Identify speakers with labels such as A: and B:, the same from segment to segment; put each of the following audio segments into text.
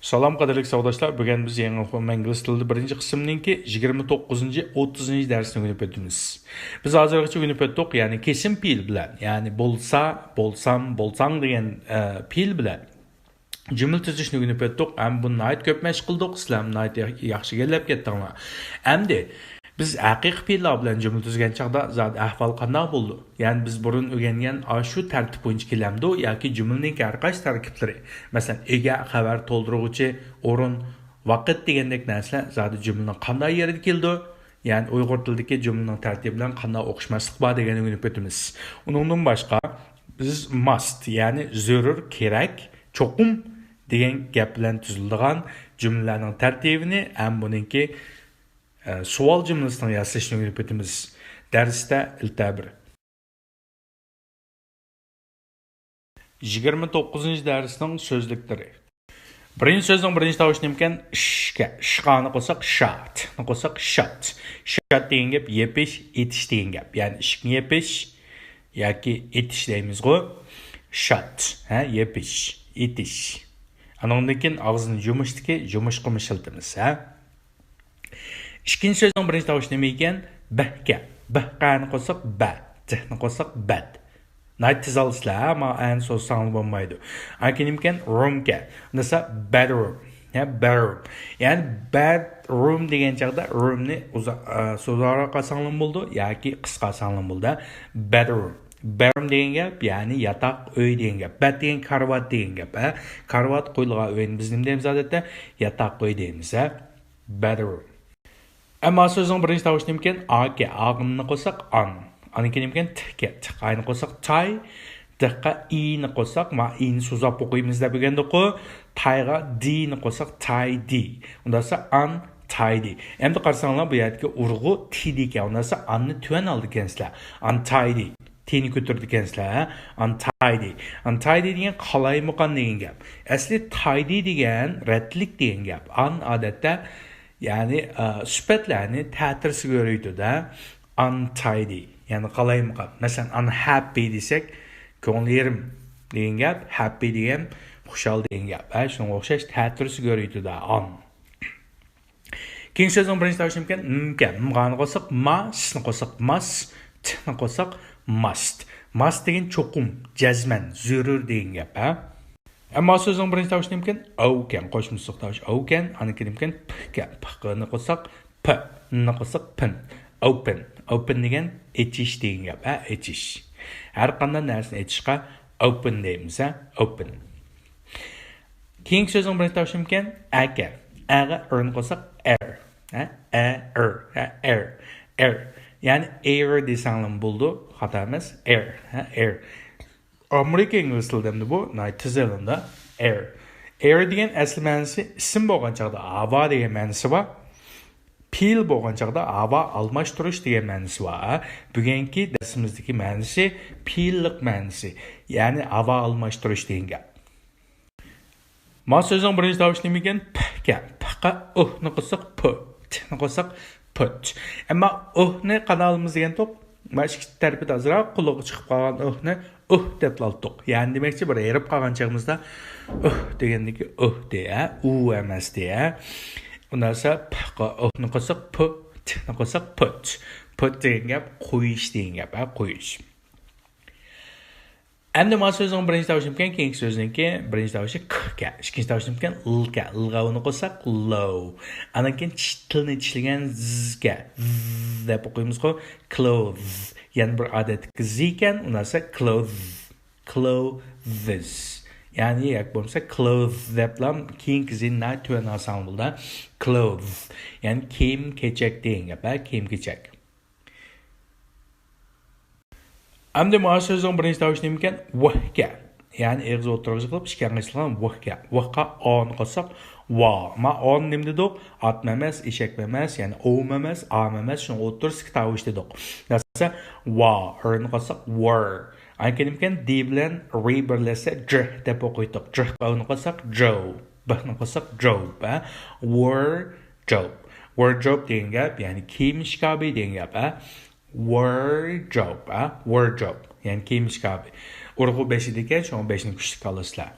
A: Salom qadrli savdoshlar, bugun biz yangi o'quv ingliz tilida birinchi qismninki 29-30 darsni o'rganib o'tamiz. Biz hozirgacha o'rganib o'tdik, ya'ni kesim fe'l bilan, ya'ni bo'lsa, bo'lsam, bo'lsang degan fe'l bilan jumla tuzishni o'rganib o'tdik. Ham buni nihoyat ko'p mashq qildik, sizlar nihoyat yaxshi o'rganib ketdinglar. Endi biz haqiqiy fe'llar bilan jumla tuzgan chaqda zot ahvol qanday bo'ldi? Ya'ni biz burun o'rgangan shu tartib bo'yicha kelamdi yoki jumlaning har qaysi tarkiblari. Masalan, ega, xabar to'ldiruvchi, o'rin, vaqt degandek narsalar zot jumlaning qanday yerida keldi? Ya'ni Uyg'ur tilidagi jumlaning tartibi bilan qanday o'xshashlik bor deganni o'rganib o'tamiz. Undan boshqa biz must, ya'ni zarur, kerak, cho'qim degan gap bilan tuziladigan jumlalarning tartibini ham buningki savol jumlasini yasashni o'rganib o'tamiz. Darsda iltabir 29 darsning so'zliklari. Birinchi so'zning birinchi tovushi nimkan ishga. Ishqani qo'sak shot, qo'sak shot. Shot degan gap yepish, etish degan gap. Ya'ni ishni yepish yoki etish deymiz-ku. Shot, yepish, etish. Anondan keyin og'zini yumishdiki, yumish qilishiltimiz, İkinci sözün birinci tavuş nima ekan? Bahka. Bahqani qo'sak bat, ni qo'sak bat. Nayt tiz alsizlar, ama en so'z sangli bo'lmaydi. Akin ekan roomga. Nasa bedroom. Bedroom. Yani bedroom degan chaqda roomni so'zaro sanglim bo'ldi yoki qisqa sanglim bo'ldi. Bedroom. Bedroom degan gap, ya'ni yataq, uy degan gap. Bed degan karvat degan gap. Karvat qo'yilgan uy. Biz nima deymiz odatda? Yataq uy deymiz, Bedroom. Ama sözün birinci tavuş nimken a'ga a'ni qo'sak an. Aniki nimken t'ga t'ni qo'sak tay, t'ga i'ni qo'sak ma i'ni so'zlab o'qiymiz deb o'rgandik-ku. Tayga d'ni qo'sak tidy. Undasa untidy. Endi qarasanglar bu yerdagi urg'u tidy ekan. Undasa anni tuvan oldi ekansizlar. Untidy. T'ni ko'tardi ekansizlar, untidy. Untidy degan qalaymiqan degan gap. Asli tidy degan ratlik degan gap. An odatda yani süpetlerini ta'tirsiz görüydü-da, untidy. Yani qalaymiqan. Mesela unhappy desek, ko'ngil yerim degan gap, happy degan xushal degan gap. Shunga o'xshash ta'tirsiz görüydü-da, on. Keyin so'zning birinchi tavushi ekan, m'gani qo'sak mustni qo'sak must, t'ni qo'sak must. Must degan cho'qim, jazman, zarur degan gap, Ama sözün birinci tavuş nimken o'ken qo'shimcha tavush o'ken, aniki nimken p'ga p'ni qo'sak p'ni qo'sak p'n. Open. Open degan echish degan gap, echish. Har qanday narsani echishga open deymiz, open. Keyingi sözün birinchi tavushi nimken a'ga. A'ga r'ni qo'sak air. Yani air desanglar bo'ldi, xato emas, air. Amerika ingliz tilida bu, tiz elinde air. Air degan asli ma'nosi ism bo'lgan chaqda havo degan ma'nosi bor. Fe'l bo'lgan chaqda havo almashtirish degan ma'nosi bor. Bugungi darsimizdagi ma'nosi fe'llik ma'nosi, ya'ni havo almashtirish degan gap. Ma so'zning birinchi tavushi nima ekan? P'ga. P'ga ni qo'sak p, t'ni qo'sak put. Ammo ni qanalimiz degan to'q Başka tərəfdə azraq qulağı çıxıb qalğan ne deb laltıq. Yəni deməkçi bir erib qalğan çağımızda degəndəki deyə, emas deyə. Ondan sonra p-ni qo'saq p-ni qo'saq put. Put degan gap qo'yish degan gap, qo'yish. Endi ma so'zning birinchi tavushi ekan, keyingi so'zningki birinchi tavushi k-ga, ikkinchi tavushi ekan l-ga. L-ga qo'saq low. Anan keyin tilni tishlagan z-ga deb o'qiymiz-ku, clothes. Yani bir adet z ekan, undan so'ng clothes. Yani yak bo'lsa clothes deb lam keyingi zinna tuvan asan bo'ldi. Clothes. Yani kiyim-kechak degan gap, kiyim-kechak. Endi ma so'zning birinchi tavushi nima ekan? Vahga. Yani eg'iz o'tirg'iz qilib ishkang'ichilgan vahga. Vahga on qo'saq va. Ma on nima dedik? Atma emas, eshak emas, yani o'm emas, am emas, shuni o'tirsak tavush dedik. Nasa va, rni qo'saq were. Anki nima ekan? D bilan re birlashsa j deb o'qiydik. J qavni qo'saq joe. B-ni qo'saq job, wardrobe. Wardrobe degan gap, yani kiyim shkabi degan gap, wardrobe, yani kiyim shkabi. Urg'u 5 ekan, shuni 5ni kuchli qolasizlar.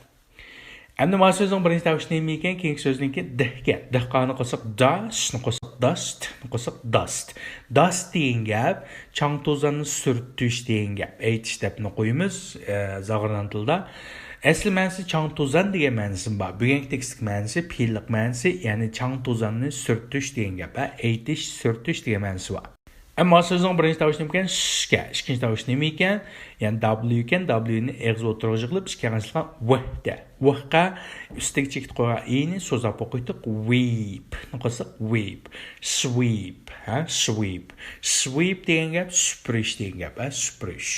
A: Endi ma so'zning birinchi tavishni nima ekan, keyingi so'zniki dihga. Dihqani qo'saq dustni qo'saq dustni qo'saq dust. Dust degan gap chang to'zanni surtish degan gap. Aytish debni qo'yimiz Zag'irnon tilida. Asli ma'nosi chang to'zan degan ma'nosi bor. Bugungi tekstik ma'nosi fe'llik ma'nosi, ya'ni chang to'zanni surtish degan gap. Aytish, surtish degan ma'nosi bor. Ammo so'zning birinchi tavishi nima ekan? Shga. Ikkinchi tavishi nima ekan? Ya'ni W ekan, W ni eg'iz o'tirg'i qilib ishga qilgan wahda. Wahqa ustiga chekit qo'ygan i'ni so'zlab o'qiydik. Weep. Qo'shsak weep. Sweep, ha? Sweep. Sweep degan gap supurish degan gap, ha? Supurish.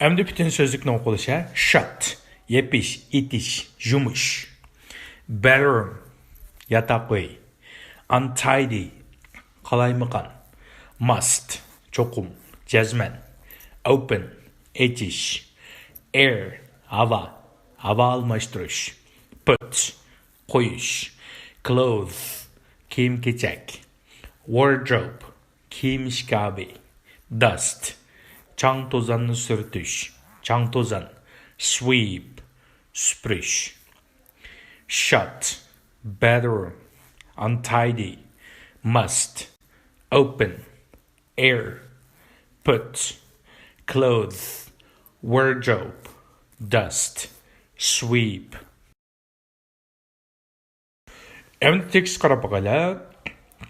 A: Endi bütün sözlükni o'qilish, ha? Shut, yepish, itish, yumush. Bedroom, yatak uy. Untidy, qalaymaqan. Must, cho'qim, jazman. Open, etish. Air, hava, hava almashtirish. Put, qo'yish. Clothes, kiyim-kechak. Wardrobe, kiyim shkabi. Dust, chang to'zanni surtish. Chang to'zan. Sweep, supurish. Shut, bedroom. Untidy, must. Open, air. Put, clothes. Wardrobe, dust. Sweep. Endi tekst qarab boqaylik.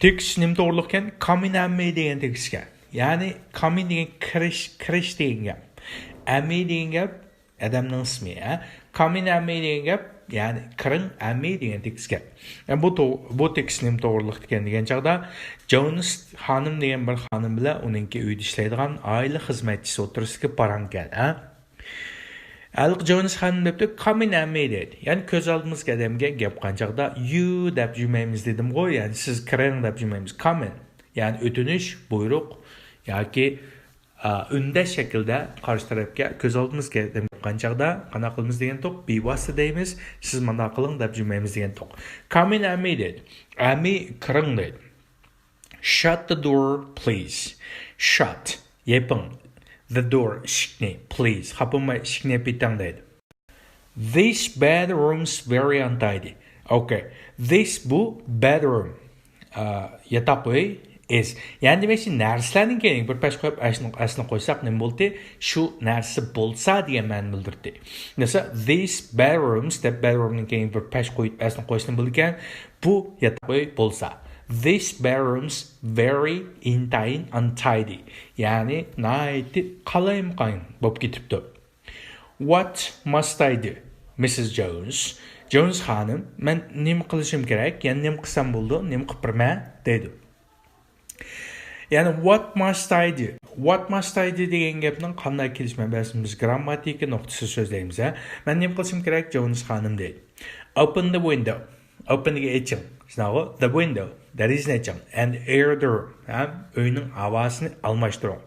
A: Tekst nima to'g'riliq ekan? Come in ammi degan tekst ekan. Ya'ni come in degan kirish degan gap. Ammi degan gap odamning ismi, ha? Come in ammi degan gap, ya'ni kiring ammi degan tekst gap. Yani bu tekst nima to'g'riliq ekan degan chaqda Jones xonim degan bir xonim bilan uningki uyda ishlaydigan oila xizmatchisi o'tirishga boran ekan, ha? Alik Jones xonim debdi, come in ammi dedi. Ya'ni ko'z oldimizga odamga gap qanchaqda you deb jurmaymiz dedim qo'y, ya'ni siz kiring deb jurmaymiz. Come in, ya'ni o'tinish, buyruq yoki unda shaklda qarshi tarafga ko'z oldimizga deb qanchaqda qana qilamiz degan to'q bevosita deymiz, siz mana qiling deb jurmaymiz degan to'q. Come in ammi dedi. Ammi kiring dedi. Shut the door please. Shut, yeping. The door, eshikni, please. Xapamay eshikni bitang dedi. This bedroom's very untidy. Okay. This bu bedroom. Yatak uy is. Yani demek narsalarning keyin bir pash qo'yib aslini qo'ysak nima bo'ldi? Shu narsa bo'lsa degan ma'no bildirdi. Mesela these bedrooms deb bedroomning keyin bir pash qo'yib aslini qo'yishni bilgan, bu yatak uy bo'lsa. This bedroom's very untidy. Yani naiti qalayimqan bo'lib ketibdi. What must I do? Mrs. Jones. Jones xonim, men nima qilishim kerak? Yani nima qilsam bo'ldi? Nima qilib birman? dedi. Yani what must I do? What must I do degan gapning qanday kelishma biz grammatika nuqtasi so'zlaymiz, ha? Men nima qilishim kerak? Jones xonim dedi. Open the window. Open the kitchen. The window. That is nature. And air the room. Uyning havosini almashtiring.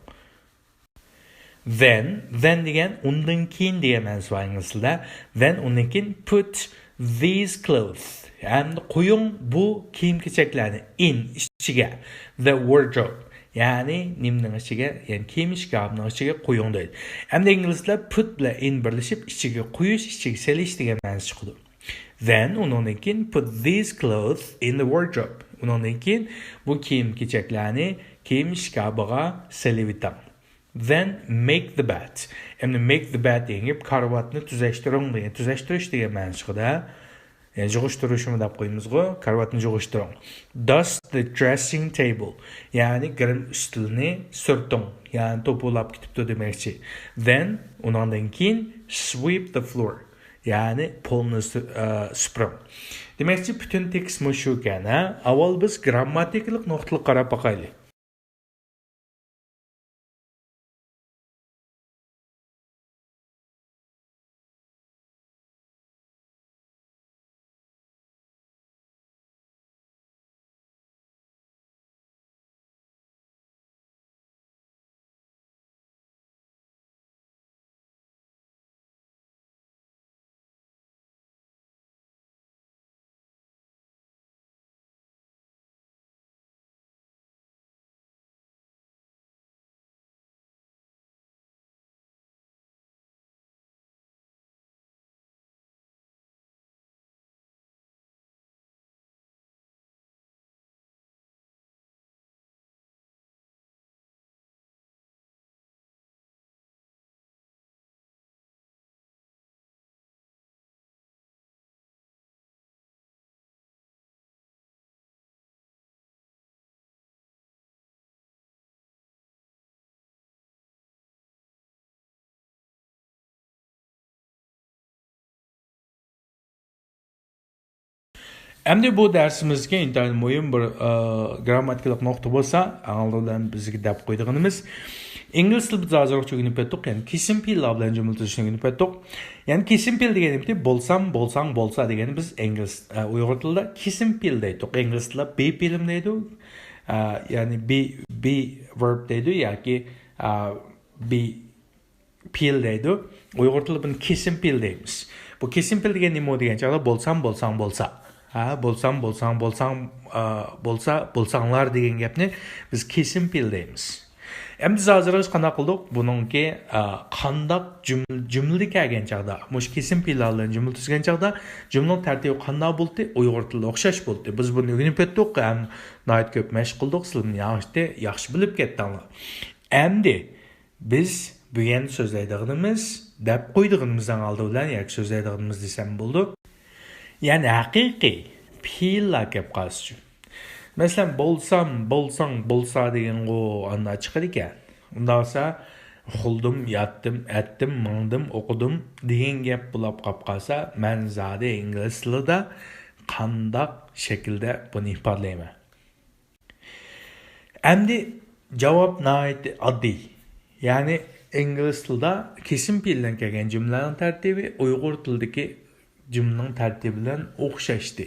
A: Then degan undan keyin degan ma'nosi bor ingliz tilida. Then undan keyin put these clothes. Yani qo'ying bu kiyim-kechaklarni in ichiga. The wardrobe. Yani nimning ichiga, yani kiyim shkafning ichiga qo'ying deydi. Hamda ingliz tilida put bilan in birlashib ichiga qo'yish, ichiga selish degan ma'nosi chiqadi. Then undan keyin put these clothes in the wardrobe. Undan keyin bu kiyim-kechaklarni kiyim shkafiga selib eting. Then make the bed. Endi make the bed degan karvatni tuzashtiring degan, tuzashtirish degan ma'no chiqadi. Yani yig'ishtirishmi deb qo'yamiz-ku, karvatni yig'ishtiring. Dust the dressing table. Yani grim ustilni surting. Yani to'polab ketibdi demakchi. Then undan keyin sweep the floor. Yani polni süpürüm. Demekçi bütün tekst shu ekan, ha? Avval biz grammatikalik nuqtaga qarab boqaylik. Endi bu dersimizga intayin muhim bir grammatikalik nokta bo'lsa, аңлаудан bizga deb qo'ydiganimiz ingliz tilida biz hozir o'rganib ketdik. Ya'ni kesim fe'llar bilan jumla tuzishni o'rganib ketdik. Ya'ni kesim fe'l deganimizda bo'lsam, bo'lsang, bo'lsa degani biz ingliz uyg'ur tilida kesim fe'l deydik. Ingliz tilida be fe'lim deydi. Ya'ni be verb deydi yoki be fe'l deydi. Uyg'ur tilida buni kesim fe'l deymiz. Bu kesim fe'l degani nima degan chog'da bo'lsam, bo'lsang, bo'lsa. Bo'lsam, bo'lsanglar degan gapni biz kesim fe'l deymiz. Endi biz hozir qanday qildik? Buningki qandaq jumla kelgan chog'da, mush kesim fe'llar bilan jumla tuzgan chog'da jumlaning tartibi qanday bo'ldi? Uyg'ur tilida o'xshash bo'ldi. Biz buni o'rganib ketdik, ham nihoyat ko'p mashq qildik, sizlarni yaxshi bilib ketdinglar. Endi biz bugun so'zlaydiganimiz, deb qo'ydiganimizdan oldi bilan yoki so'zlaydiganimiz desam bo'ldi. Yani haqiqiy fe'llar kelib qolishi. Masalan, bo'lsam, bo'lsang, bo'lsa degan anda chiqar ekan. Unda bo'lsa, uxuldim, yotdim, aytdim, mangdim, o'qidim degan gap bo'lib qolib qolsa, men zodi ingliz tilida qandaq shaklda buni ifodalayman. Endi javob nihoyat oddiy. Ya'ni ingliz tilida kesim fe'ldan kelgan jumlaning tartibi Uyg'ur tilidagi jumlaning tartibi bilan o'xshashdi.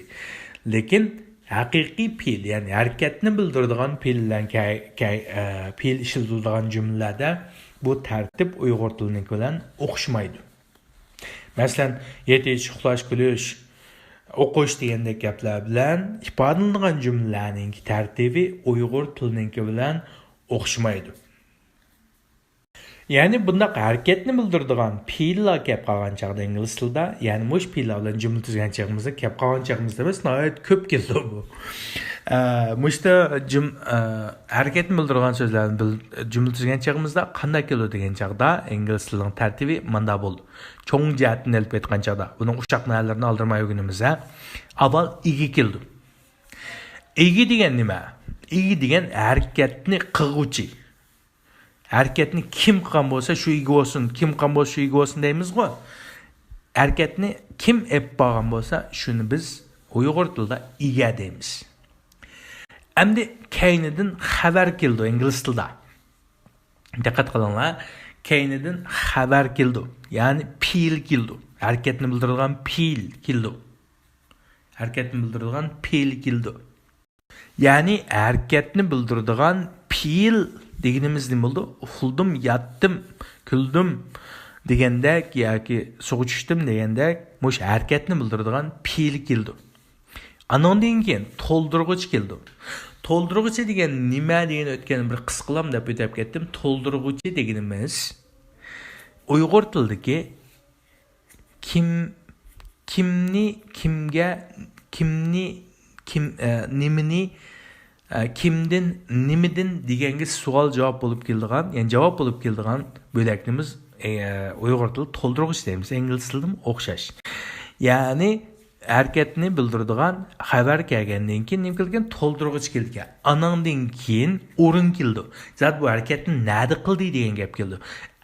A: Lekin haqiqiy fe'l, ya'ni harakatni bildiradigan fe'l ishlatiladigan jumlada bu tartib Uyg'ur tiliniki bilan o'xshamaydi. Masalan, yetish, uxlash, kulish, o'qish degandek gaplar bilan ifodalanadigan jumlaning tartibi Uyg'ur tiliniki bilan o'xshamaydi. Yani bundaq hareketni bildiradigan fe'llar kelib qolgan chaqda ingliz tilida, ya'ni mush fe'llar bilan jumla tuzgan chaqimizda kelib qolgan chaqimizda emas, nihoyat ko'p keldi bu. Mushda hareketni bildiradigan so'zlarni jumla tuzgan chaqimizda qanday keldi degan chaqda ingliz tilining tartibi manda bo'ldi. Cho'ng jihatini olib aytgan chaqda, buning ushaq nalarni oldirmay o'rganamiz. Avval igi keldi. Igi degan nima? Igi degan hareketni qilguvchi. Hareketni kim qilgan bo'lsa shu igi olsin, kim qilgan bo'lsa shu igi olsin deymiz-ku. Hareketni kim ep bo'lgan bo'lsa shuni biz Uyg'ur tilida ega deymiz. Endi keynidan xabar keldi ingliz tilida. Diqqat qilinglar, keynidan xabar keldi. Ya'ni fe'l keldi. Hareketni bildiradigan fe'l keldi. Hareketni bildiradigan fe'l keldi. Ya'ni hareketni bildiradigan fe'l deganimiz nima bo'ldi? Uxuldim, yotdim, kuldim degandek yoki suv ichdim degandek mush harakatni bildiradigan fe'l keldi. Anondan keyin to'ldirg'ich keldi. To'ldirg'ich degan nima degan o'tgan bir qisqalam deb o'tib ketdim. To'ldirg'ich deganimiz Uyg'ur tilidagi nimani kimden, nimidin deganga savol javob bo'lib keldigan, ya'ni javob bo'lib keldigan bo'lakimiz Uyg'ur tilida to'ldirg'ich deymiz, ingliz tilida o'xshash. Ya'ni harakatni bildiradigan xabar kelgandan keyin nima kelgan? To'ldirg'ich kelgan. Anandan keyin o'rin keldi. Zat bu harakatni nada qildi degan gap keldi.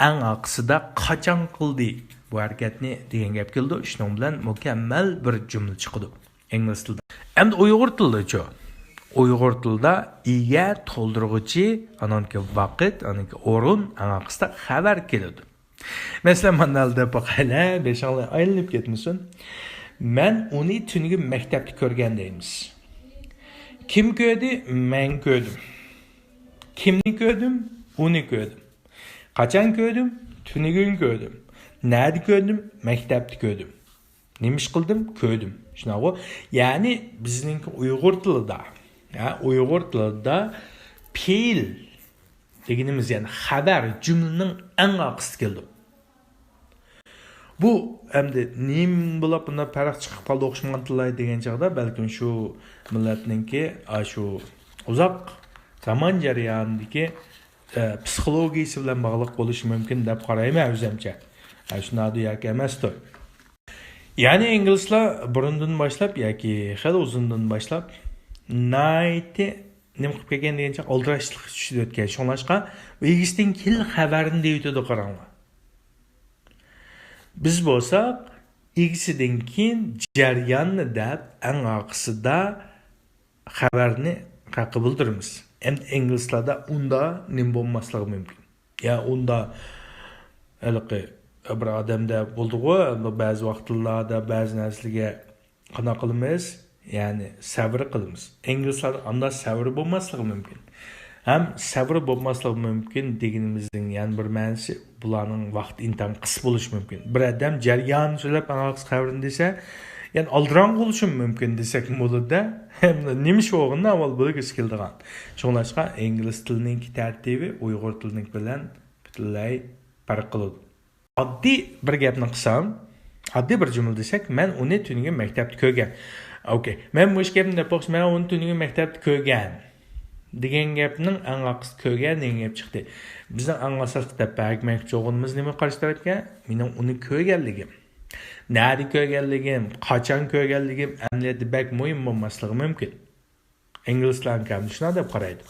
A: Eng aqsida qachon qildi bu harakatni degan gap keldi. Shuning bilan mukammal bir jumla chiqdi ingliz tilida. Endi Uyg'ur tilida-chi? Uyg'ur tilida ega to'ldirg'uchi, anonki vaqt, anonki o'rin, anaqisda xabar keladi. Masalan, manalda baqala, beshanlar aylanib ketmasin. Men uni tungi maktabda ko'rgan deymiz. Kim ko'rdi? Men ko'rdim. Kimni ko'rdim? Uni ko'rdim. Qachon ko'rdim? Tunigun ko'rdim. Nerede ko'rdim? Maktabda ko'rdim. Nima ish qildim? Ko'rdim. Shunaqa. Ya'ni bizning Uyg'ur tilida Uyg'ur tilida fe'l deganimiz, ya'ni xabar jumlaning eng aqsi keldi. Bu endi nim bo'lib bunda farq chiqib qoldi o'xshagan tillar degan chog'da balkim shu millatninki shu uzoq zaman jarayonidagi psixologiyasi bilan bog'liq bo'lishi mumkin deb qarayman o'zimcha. Shunday yoki emasdir. Ya'ni inglizlar burundan boshlab yoki xil uzundan boshlab nayti nima qilib kelgan degancha oldirashlik tushib o'tgan. Shunlashqa O'zbekiston kil xabarini deydi qaranglar. Biz bo'lsak igisidan keyin jarayonni deb eng oxirida xabarni haqi bildiramiz. Endi inglizlarda unda nim bo'lmasligi mumkin. Ya unda əlaqə bir adamda bulduğu bəzi vaxtlarda bəzi narsalarga qana qılmız, yəni səbr qılmız. İngilislərdə anda səbr olmaslıq mümkün. Həm səbr olmaslıq mümkün deganimizin yəni bir mənası bularning vaxt intam qıs bo'lish mümkün. Bir adam jaryan söylab anaqs xabarini desa, yəni aldıran bo'lishi mümkün desək bo'ladi. Hem nima shu o'g'inni avval bilgisi keldigan. Shunlashqa ingliz tilining tartibi Uyg'ur tilining bilan butunlay farq qiladi. Oddiy bir gapni qilsam, oddiy bir jumla desak, men uni tuningan maktabda ko'rgan. Okay. Men bu gapni deb qo'yish, men uni tuningan maktabda ko'rgan. Degan gapning anaqis ko'rgan degan gap chiqdi. Bizning anglashib deb bermoqchi o'g'inimiz nima qarish tarafga? Mening uni ko'rganligim. Nerede ko'rganligim, qachon ko'rganligim amaliyotda bak muhim bo'lmasligi mumkin. Inglizlar ham shuna deb qaraydi.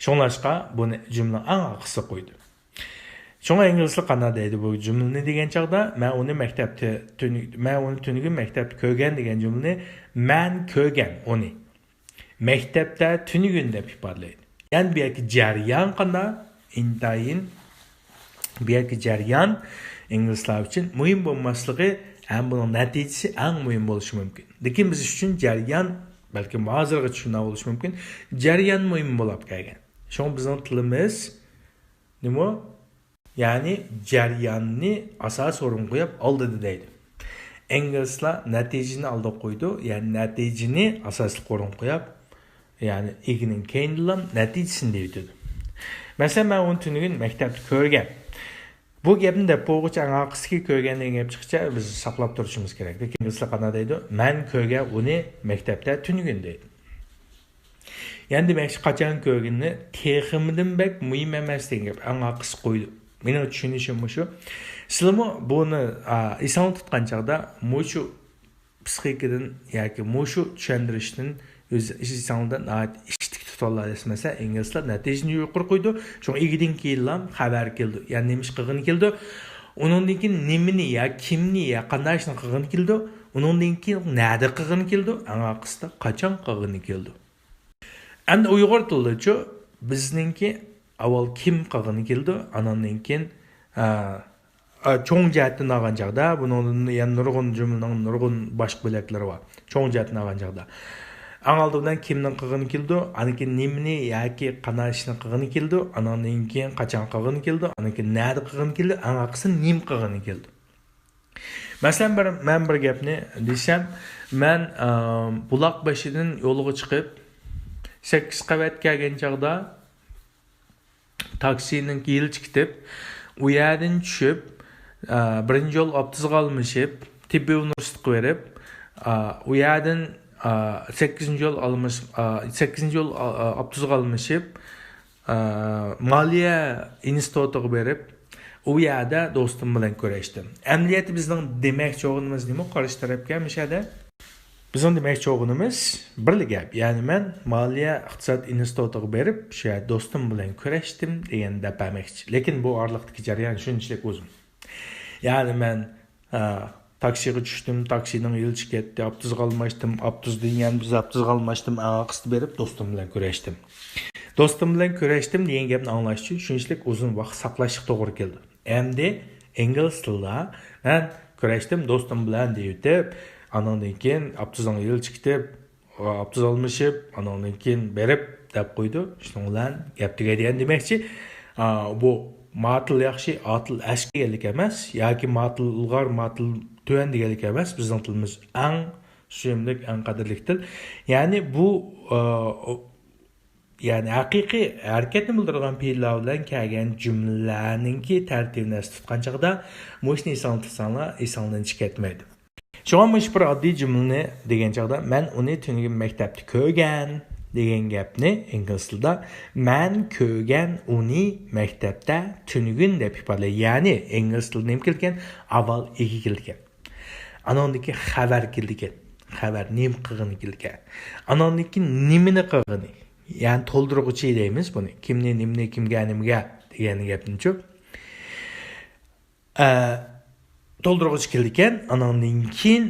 A: Shunlashqa buni jumla anaqisi qo'ydi. Şoňa inglizlar qanday deydi bu jumlani degan chaqda, men uni maktabda tunugun maktabda ko'rgan degan jumlani men ko'rgan uni. Maktabda tunugun deb ifodalaydi. Ya'ni bu yerga jarayon qanday? Intayin bu yerga jarayon inglizlar uchun muhim bo'lmasligi ham buning natijasi eng muhim bo'lishi mumkin. Lekin biz uchun jarayon balki hozirga tushunib bo'lishi mumkin. Jarayon muhim bo'lib qolgan. Şoň bizning tilimiz nima? Yani jarayonni asas o'rin qo'yib oldi deydi. İnglizlar natijani oldi qo'ydi, ya'ni natijani asosli o'rin qo'yib, ya'ni iginin keyindan natijasini deydi. Masalan, men uni tunugun maktabda ko'rgan. Bu gapni deb bo'g'icha anaqisiga ko'rgan degan gap chiqsa, biz saqlab turishimiz kerak. Lekin inglizlar qanday deydi? Men ko'rgan uni maktabda tunugun deydi. Yani demakchi qachon ko'rganini teximidan bak muhim emas degan gap anaqis qo'ydi. Mening tushunishim shu. Sizlarmi buni eson tutgan chaqda mushu psixikadan yoki mushu tushuntirishdan o'z insondan ishtik tuta olasiz. Masalan, inglizlar natijani yuqori qo'ydi. Shunga egidan keyin xabar keldi. Ya'ni nemish qilg'ini keldi. Undan keyin nimani ya kimni ya qanday ishni qilg'ini keldi. Undan keyin nada qilg'ini keldi. Anaqisda qachon qilg'ini keldi. Endi Uyg'ur tilida bizningki avval kim qilg'ini keldi, andan keyin cho'ng jihatdan olgan chaqda, buning yana nurg'un jumlaning nurg'un boshqa bo'laklari bor. Cho'ng jihatdan olgan chaqda. Ang oldidan kimning qilg'ini keldi, andan keyin nimani yoki qanday ishni qilg'ini keldi, andan keyin qachon qilg'ini keldi, andan keyin nada qilg'ini keldi, anaqisi nim qilg'ini keldi. Masalan, men bir gapni desam, men buloq boshidan yo'lga chiqib 8 qavat kelgan chaqda taksinin yil chiqib, u yerdan tushib, birinchi yo'l avtobusga almashib, tibbiy universitetga berib, u yerdan 8-yo'l avtobusga almashib, Moliya institutiga berib, u yerda do'stim bilan ko'rishdim. Amaliyotda bizning demakchi o'g'inimiz nima qarish tarafga mishada? Bizim demakchi o'g'inimiz bir gap. Ya'ni men Moliya iqtisod institutiga berib, shu do'stim bilan ko'rishdim degan demoqchi. Lekin bu oraliqdagi jarayon shunchalik uzun. Ya'ni men taksiga tushdim, taksining yilchi ketdi, avtobusga almashdim, avtobusdan yana biz avtobusga almashdim, aqsti berib do'stim bilan ko'rishdim. Do'stim bilan ko'rishdim degan gapni anglash uchun shunchalik uzun vaqt saqlashga to'g'ri keldi. Endi ingliz tilida men ko'rishdim do'stim bilan deyib, andan keyin avtobusdan yil chiqib, avtobus almashib, andan keyin berib deb qo'ydi. Shuning bilan gap tugaydigan demakchi, bu matil yaxshi, atil ashkilik emas, yoki matil ilg'or, matil tuyan deganlik emas. Bizning tilimiz eng suyimlik, eng qadrli til. Ya'ni bu yani haqiqiy harakatni bildirgan fe'llar bilan kelgan jumlalarningki tartibini tutgan chaqda mushni eson tutsanglar, esondan chiqatmaydi. Şoňa bir oddiy jumlani degan chaqda men uni tunugun maktabda ko'rgan degan gapni ingliz tilida men ko'rgan uni maktabda tunugun deb ifodalaydi. Ya'ni ingliz tilida nima kelgan? Avval egi kelgan. Anondagi xabar kelgan. Xabar nim qilg'ini kelgan. Anondagi nimani qilg'ini. Yani to'ldiruvchi deymiz buni. Kimni, nimga degan gapni-chu. to'ldirg'ich kelgan, anandan keyin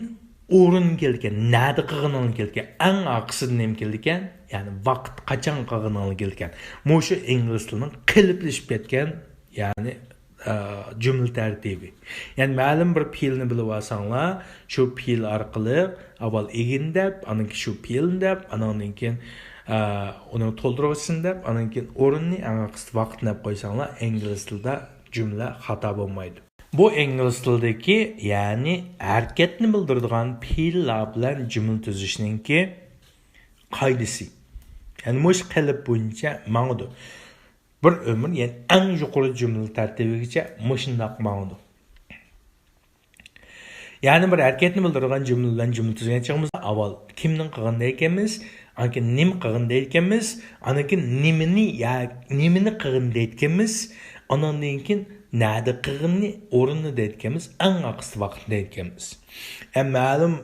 A: o'rin kelgan, nada qilganing kelgan, eng aqsida nima kelgan, ya'ni vaqt qachon qilganing kelgan. Mushu ingliz tilining qilib ketgan, ya'ni cümle tertibi. Yani ma'lum bir fe'lni bilib olsanglar, shu fe'l orqali avval egin deb, andan keyin shu fe'l deb, andan keyin uni to'ldirishsin deb, andan keyin o'rinni eng qisqa vaqt deb qo'ysanglar, ingliz tilida cümle xato bo'lmaydi. Bu ingliz tilidagi, ya'ni harakatni bildiradigan fe'llar bilan cümle tuzishninki qoidasi. Yani mush qilib bo'yicha ma'noda bir ömür, yani en yukarı cümle tertibigacha muşundaq ma'noda. Yani bir hareketni bildirgan cümle bilan cümle tuzgan chog'imizda avval kimning qilganda ekanmiz, anki nim qilganda ekanmiz, anaki nimini qilganda ekanmiz, andan keyin nada qilganni o'rinni deyotganmiz, eng aqsa vaqtda deyotganmiz. Ma'lum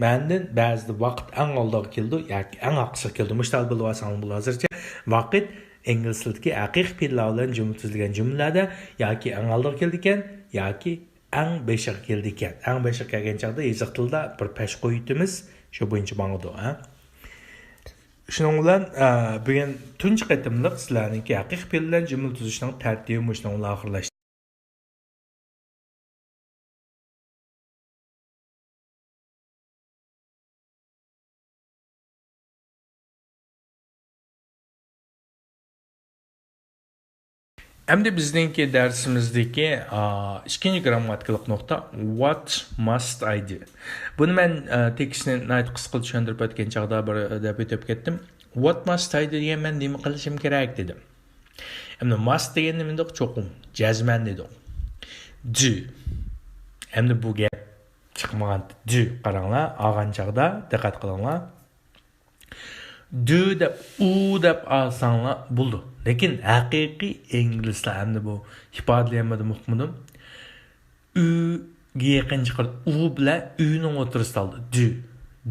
A: Məndən bəzi vaqt ən oldiga keldi, yoki ən aqsa keldi. Müştal bilib olsangiz bu hozircha vaqt ingliz tilidagi haqiqiy fe'llar bilan jumla tuzilgan jumlalarda yoki eng oldiga keldi ekan, yoki eng beshiga keldi ekan. Eng beshiga kelgan chaqda yoziq tilida bir pesh qo'yitimiz, shu bo'yicha ma'noda, ha. Shuning bilan bugun tunji qatimliq sizlarniki haqiqiy fe'l bilan jumla tuzishning tartibi mushunga oxirlashdi. Endi bizningki darsimizdagi ikkinchi grammatikalik nuqta what must I do? Buni men tekstni nayt qisqa tushuntirib o'tgan chaqda bir deb o'tib ketdim. What must I do degan men nima qilishim kerak dedim. Endi must degan nima dedik? Cho'qim, jazman dedik. Do. Endi bu gap chiqmagan do qaranglar, olgan chaqda diqqat qilinglar. Do deb u deb olsanglar bo'ldi. Lekin haqiqiy inglizlar endi bu ifodalayamadi muhmidim. U ga yaqin chiqadi. U bilan uning o'tirisida oldi.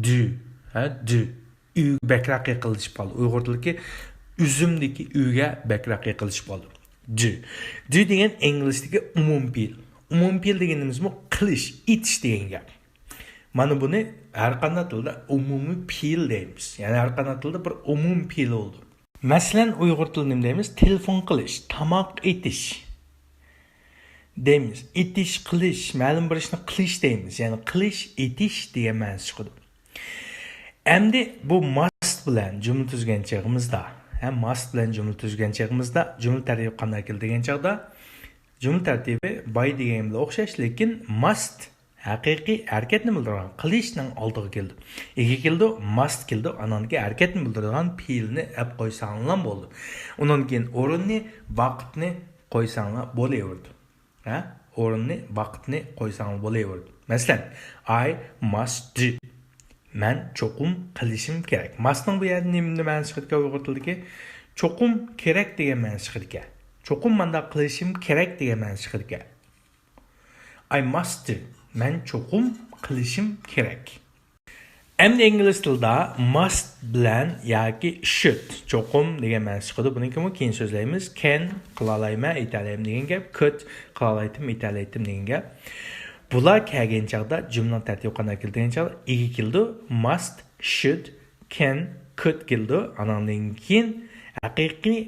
A: Do. Do. U bakroq qilishib qoldi. Uyg'ur tilidagi uzumdagi uga bakroq qilishib qoldi. Do. Do degan inglizdagi umum fe'l. Umum fe'l deganimiz bu qilish, etish degan gap. Mana buni har qanday tilda umumiy fe'l deymiz. Ya'ni har qanday tilda bir umum fe'l oldu. Masalan, Uyg'ur tilida deymiz, telefon qilish, tomoq etish deymiz. Etish, qilish, ma'lum bir ishni qilish deymiz. Ya'ni qilish, etish degan ma'no chiqadi. Endi bu must bilan jumla tuzgan chog'imizda, must bilan jumla tuzgan chog'imizda jumla tartibi qanday keldi degan chog'da jumla tartibi boy deganimga o'xshash, lekin must haqiqiy harakatni bildirgan qilishning oldiga keldi. Ega keldi, must keldi, anonga harakatni bildirgan fe'lni olib qo'ysanglar bo'ldi. Undan keyin o'rinni, vaqtni qo'ysanglar bo'laverdi. O'rinni, vaqtni qo'ysanglar bo'laverdi. Masalan, I must do. Men cho'qim qilishim kerak. Mustning bu yerda nima ma'nosi chiqadi Uyg'ur tilidagi? Cho'qim kerak degan ma'no chiqadi. Cho'qim menda qilishim kerak degan ma'no chiqadi. I must do. Men cho'qim qilishim kerak. Endi ingliz tilida must bilan yoki should cho'qim degan ma'no chiqadi. Buni keyin so'zlaymiz. Can qila olayman, aytalayman degan gap, could qila olaydim, aytalaydim degan gap. Bular kelgan chaqda jumla tartibi qanday keldi degan chaqda ega keldi. Must, should, can, could keldi. Andan keyin haqiqiy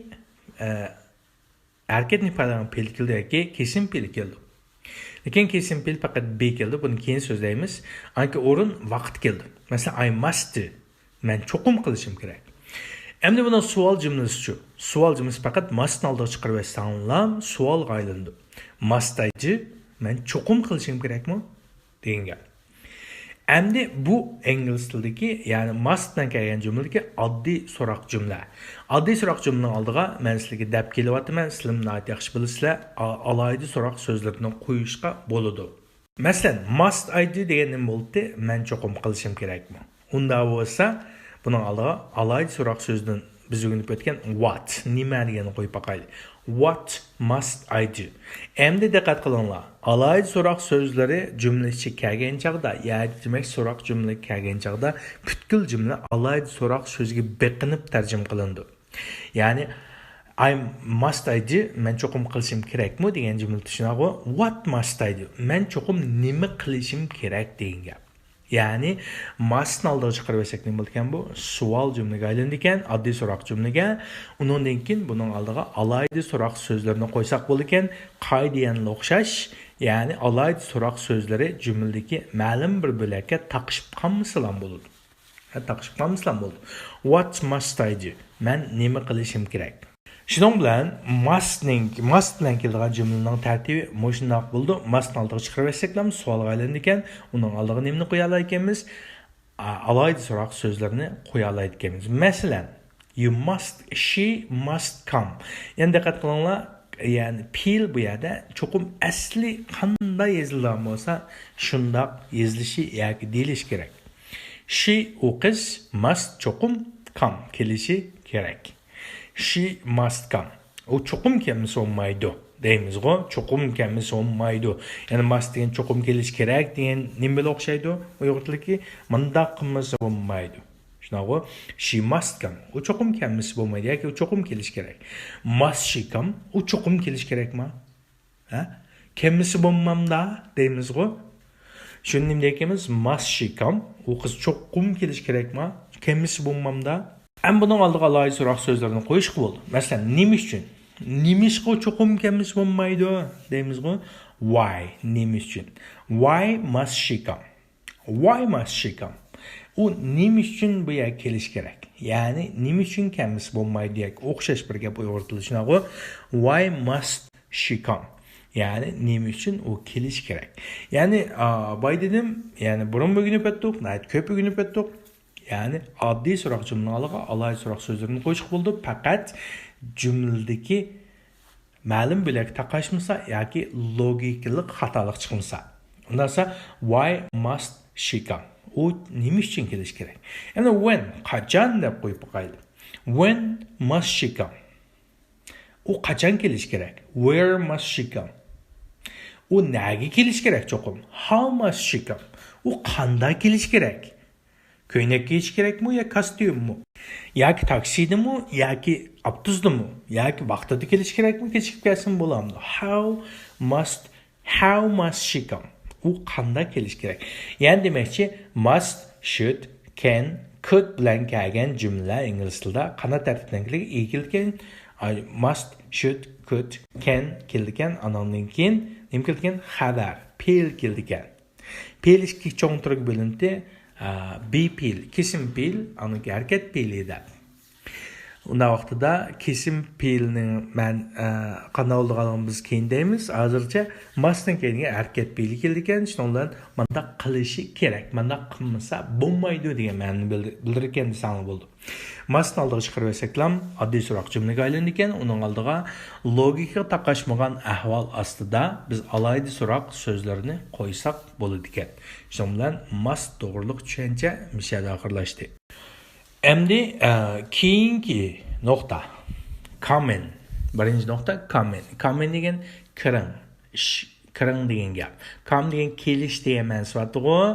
A: harakatni ifodalaydigan fe'l keldi yoki kesim fe'l keldi. Lekin kesim fe'l faqat be keldi. Buni keyin so'zlaymiz. Anki o'rin vaqt keldi. Masalan, I must do. Men cho'qim qilishim kerak. Endi buni savol jumlasi shu. Savol jumlasi faqat mustni oldiga chiqarib olsanglar, savolga aylandi. Must I do? Men cho'qim qilishim kerakmi? degan gap. Endi bu ingliz tilidagi, ya'ni must bilan kelgan jumladagi oddiy so'roq jumla. Oddiy so'roq jumlaning oldiga men sizlarga deb kelyapman, sizlar yaxshi bilasizlar, alohida so'roq so'zlarni qo'yishga bo'ladi. Masalan, must I do degan nima bo'ldi? Men cho'qim qilishim kerakmi? Unda bo'lsa, buning oldiga alohida so'roq so'zdan biz o'rganib o'tgan what nima deganini qo'yib boqaylik. What must I do? Endi diqqat qilinglar. Alohida so'roq so'zlari jumla ichiga kelgan chaqda, ya'ni demak so'roq jumla kelgan chaqda butkul jumla alohida so'roq so'zga beqinib tarjima qilindi. Ya'ni I must I do? Men çokum qilishim kerakmi degan jumla tushunadi. What must I do? Men çokum nima qilishim kerak degan gap. Ya'ni must'ni oldiga chiqarib olsak nima bo'lgan bu? Savol jumlaga aylandi ekan, oddiy so'roq jumlaga. Undan keyin buning oldiga alayda so'roq so'zlarini qo'ysak bo'lar ekan, qoidaga o'xshash, ya'ni alayda so'roq so'zlari jumladagi ma'lum bir bo'lakka taqishib qolmasalam bo'ladi. Taqishib qolmasalam bo'ladi. What must I do? Men nima qilishim kerak? Shuning bilan must bilan keladigan jumlaning tartibi mushundoq bo'ldi. Must'ni oldiga chiqarib olsak ham savolga aylandi ekan, uning oldiga nimani qo'ya olar ekanmiz? Alayda so'roq so'zlarini qo'ya olar ekanmiz. Masalan, you must, she must come. Endi diqqat qilinglar, ya'ni fe'l bu yerda cho'qim asli qanday yozilgan bo'lsa, shundoq yozilishi yoki deyilish kerak. She u qiz must cho'qim come kelishi kerak. She must come. O cho'qim kelmasa bo'lmaydi deymiz-ku. Cho'qim kelmasa bo'lmaydi. Ya'ni must degan cho'qim kelish kerak degan nima bilan o'xshaydi? Uyg'urtdagi mundaq qilmasa bo'lmaydi. Shunaqa, she must come. O cho'qim kelmasa bo'lmaydi yoki o cho'qim kelish kerak. Must she come? O cho'qim kelish kerakmi? Ha? Kelmasa bo'lmamda deymiz-ku. Shuni nima deymiz? Must she come? O qiz cho'qim kelish kerakmi? Kelmasa bo'lmamda. Hem bunun aldığı alayı so'roq so'zlarini qo'yish bo'ldi. Masalan, nima uchun? Nima ishga cho'qim kelmasa bo'lmaydi deymiz-ku? Why? Nima uchun? Why must she come? Why must she come? U nima uchun bu yerga kelish kerak? Ya'ni nima uchun kelmasa bo'lmaydi yoki o'xshash bir gap o'rtatilishini-ku. Why must she come? Ya'ni nima uchun u kelish kerak? Ya'ni boy dedim, ya'ni burun o'rganib o'tdik, ko'p o'rganib o'tdik. Yani addi so'roq jumlalarga alayda so'roq so'zlarini qo'yish bo'ldi. Faqat jumladagi ma'lum bo'lak taqashmasa yoki logikalik xatolik chiqmasa. Undan so'ng why must she come? U nima uchun kelish kerak? Endi when, qachon deb qo'yib qo'yaylik. When must she come? U qachon kelish kerak? Where must she come? U nega kelish kerak cho'qim? How must she come? U qanday kelish kerak? Ko'ylak kiyish kerakmi yoki kostyummi? Yoki taksidimi yoki avtobusdimi? Yoki vaqtida kelish kerakmi, kechikib kelsin bo'lamdi? How must she come? U qanday kelish kerak? Ya'ni demakchi must, should, can, could bilan kelgan jumla ingliz tilida qanday tartibda kelgan? Must, should, could, can kelgan, anondan keyin nima kelgan? Xabar, fe'l kelgan. Fe'l ikki cho'ng turga bo'lindi. Be-fe'l, kesim fe'l, aniki harakat fe'li edi. Unda vaqtida kesim fe'lning men qanday bo'lganligini biz keyin deymiz. Hozircha must'dan keyin harakat fe'li keldi ekan, shundan menda qilishi kerak. Menda qilmasa bo'lmaydi degan ma'noni bildirgan desang bo'ldi. Must'ni oldiga chiqarib olsaklam, oddiy so'roq jumlaga aylandi ekan, uning oldiga logika taqashmagan ahvol ostida biz alayda so'roq so'zlarini qo'ysak bo'ladi ekan. Shuning bilan must to'g'riliq tushuncha mishada oxirlashdi. Endi keyingi nuqta come in. Birinchi nuqta come in. Come in degan kiring degan gap. Come degan kelish degan ma'nosi bor.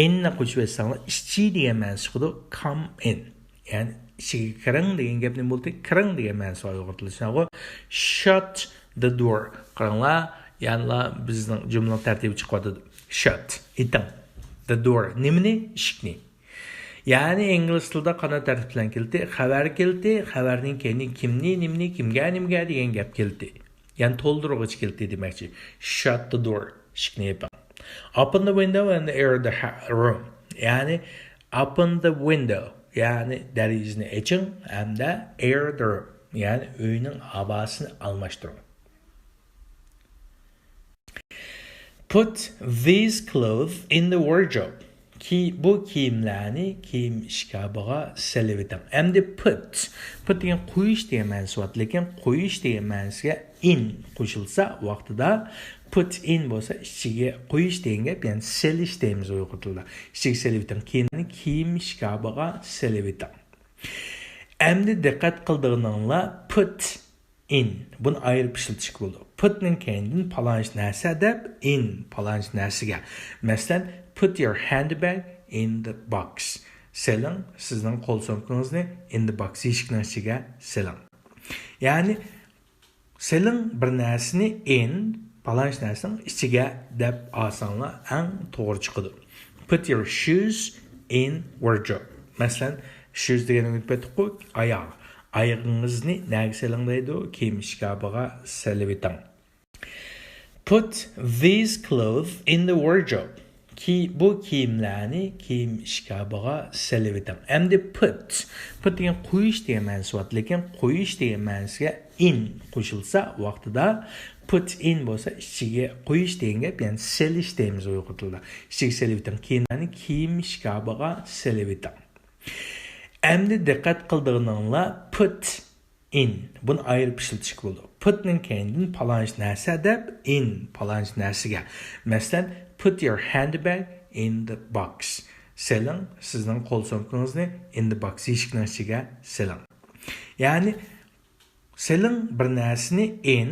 A: Inni qo'shib etsanglar ishchi degan ma'nosi chiqadi. Come in. Ya'ni ichiga kiring degan gap nima bo'ldi? Kiring degan ma'nosi o'rgatilishadi. Shut the door. Qaranglar, ya'ni bizning jumla tartibi chiqadi. Shut. Iting. The door. Nimani? Eshikni. Ya'ni ingliz tilida qanday tartib bilan keldi? Xabar keldi, xabarning keyin kimni, nimni, kimga degan gap keldi. Ya'ni to'ldiruvchi keldi demakchi. Shut the door. Eshikni yoping. Open the window and air the room. Ya'ni open the window. Ya'ni derazni oching hamda air the room. Ya'ni uyning havosini almashtiring. Put these clothes in the wardrobe. Ki bu kiyimlarni kiyim shkabiga solib eting. Endi put degan qo'yish degan ma'nosi bor, lekin qo'yish degan ma'nosiga in qo'shilsa vaqtida put in bo'lsa ichiga qo'yish degan gap, ya'ni selish deymiz uyg'ur tilida. Ichiga solib eting, kiyimni kiyim shkabiga solib eting. Endi diqqat qildiringlar, put in. Buni ayirib ishlatish bo'ldi. Putning keyin palonch narsa deb in palonch narsaga. Masalan, put your handbag in the box. Seling, sizning qo'l sumkangizni in the box eshikning ichiga seling. Ya'ni seling bir narsani in palanch narsaning ichiga deb olsanglar eng to'g'ri chiqadi. Put your shoes in wardrobe. Masalan, shoes deganini aytib oyoq. Oyog'ingizni nega seling deydi? Kiyim shkabiga solib eting. Put these clothes in the wardrobe. Ki bu kiyimlarni kiyim shkabiga solib eting. Endi put degan qo'yish degan ma'nosi bor, lekin qo'yish degan ma'nosiga in qo'shilsa vaqtida put in bo'lsa ichiga qo'yish degan gap, ya'ni selish deymiz uyg'ur tilida. Ichiga solib eting. Kiyimlarni kiyim shkabiga solib eting. Endi diqqat qildiğinizda put in. Bunu ayırıp işletiş bo'ldi. Put'ning kendin palanch narsa deb in palanch narsaga. Masalan, put your handbag in the box. Seling sizning qo'l sumkangizni in the box eshikning ichiga seling. Ya'ni seling bir narsani in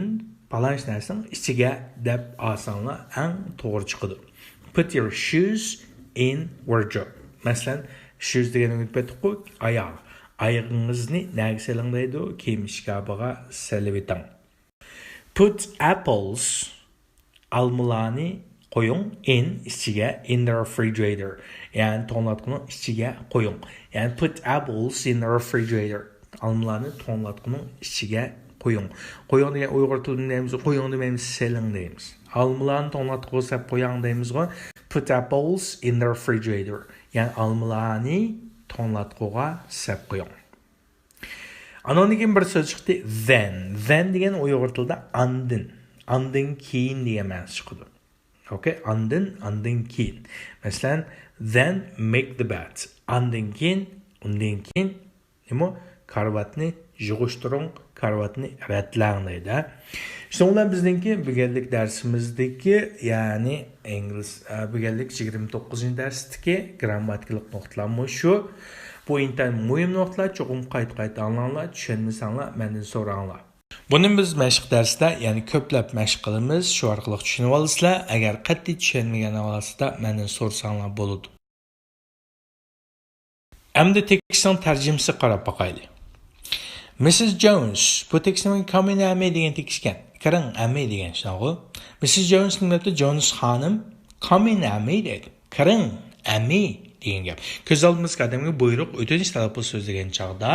A: palanch narsaning ichiga deb olsanglar eng to'g'ri chiqadi. Put your shoes in wardrobe. Masalan, shoes deganini aytib oyoq. Oyog'ingizni nega seling deydi? Kiyim shkabiga solib eting. Put apples almalarni qo'ying ichiga in the refrigerator. Ya'ni to'nglatqining ichiga qo'ying. Ya'ni put apples in the refrigerator. Almalarni to'nglatqining ichiga qo'ying. Qo'ying degan uyg'ur tilida deymiz, qo'ying demaymiz, seling deymiz. Almalarni to'nglatqiga solib qo'ying deymiz-ku. Put apples in the refrigerator. Ya'ni almalarni to'nglatqiga solib qo'ying. Andan keyin bir so'z chiqdi, then. Then degan uyg'ur tilida andin keyin degan ma'no chiqadi. Okay, andin keyin. Masalan, then make the bed. Undan keyin nima? Karvatni yig'ishtiring, karvatni ratlang deydi. Shundan bizningki bugunlik darsimizdagi, ya'ni ingliz bugunlik 29-darsdagi grammatikalik nuqtalar shu. Bu intayin muhim nuqtalar, cho'qim qayta anlanglar, tushunmasanglar mendan so'ranglar. Buni biz mashq darsda, ya'ni ko'plab mashq qilamiz, shu orqali tushunib olasizlar. Agar qat'iy tushunmagan holatda mendan so'rasanglar bo'ladi. Endi tekstning tarjimasiga qarab boqaylik. Mrs. Jones, bu tekstning coming ame degan tekstgan. Kiring ame degan shunaqo. Mrs. Jones nimada Jones xonim coming ame dedi. Kiring ame degan gap. Ko'z oldimizga odamga buyruq o'tinish talaffuz so'zlagan chog'da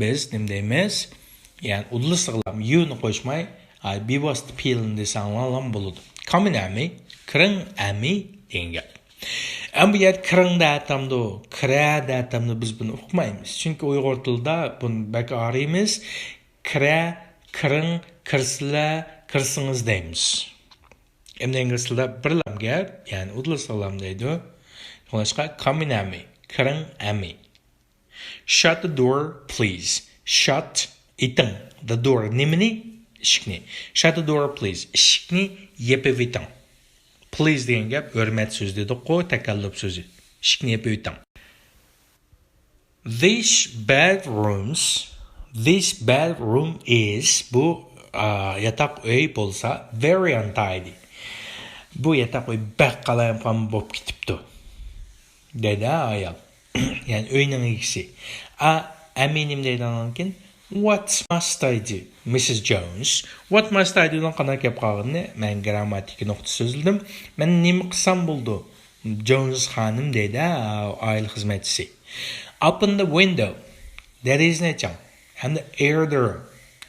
A: biz nima deymiz? Ya'ni udli sig'lam you-ni qo'shmay bevosita fe'lni desanglar ham bo'ladi. Coming ame, kiring ame degan gap. Ama bu yer kiring datamda, kira datamda biz bunu o'qimaymiz. Chunki uyg'ur tilida buni bak araymiz. Kira, kiring, kirsizlar, kirsingiz deymiz. Endi ingliz tilida birlam gap, ya'ni udli sig'lam deydi. Boshqa coming ame, kiring ame. Shut the door, please. Shut eting the door. Nimani? Eshikni. Shut the door, please. Eshikni yopib eting. Please degan gap hurmat so'zi dedi-ku, takalluf so'zi. Eshikni yopib eting. This bedroom is bu yataq uy bo'lsa very untidy. Bu yataq uy baqqalayam bo'lib ketibdi. Dedi ayol. Ya'ni uyning egisi. Aminim deydigankin what must I do? Mrs. Jones, what must I do? Lan qanday gap qolganini men grammatik nuqta so'zladim. Men nima qilsam bo'ldi? Jones xonim dedi oila xizmatchisi. Open the window. There is nature. And air the room.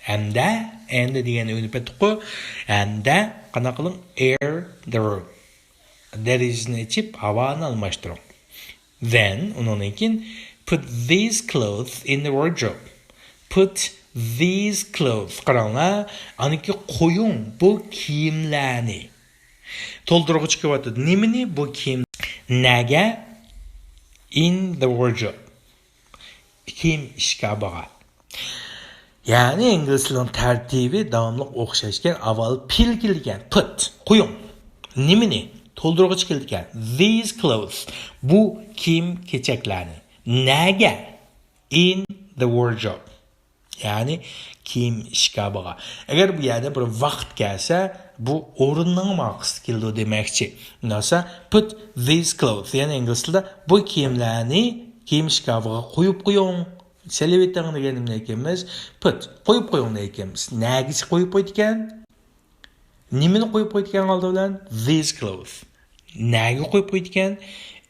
A: And degan o'yni petqo. And qanaqa qiling air the room. There is nature havoni almashtiring. Then undan keyin put these clothes in the wardrobe. Put these clothes. Qaranglar, aniki qo'ying bu kiyimlarni. To'ldiruvchi kelyapti. Nimani bu kiyim? Naga in the wardrobe. Kiyim shkabiga. Ya'ni ingliz tilining tartibi davomli o'xshashgan, avval pil kelgan. Put, qo'ying. Nimani? To'ldiruvchi kelgan. These clothes. Bu kiyim kechaklarni. Naga in the wardrobe. Ya'ni kiyim shkabiga. Agar bu yerda bir vaqt kelsa, bu o'rinning maqsadi keldi demakchi. Nosa put these clothes, ya'ni ingliz tilida bu kiyimlarni kiyim shkabiga qo'yib qo'ying Selevitang deganim ne ekemiz? Put, qo'yib qo'ying ekemiz. Nagisi qo'yib qo'ydi ekan? Nimani qo'yib qo'ydi ekan oldi bilan? These clothes. Nagi qo'yib qo'ydi ekan?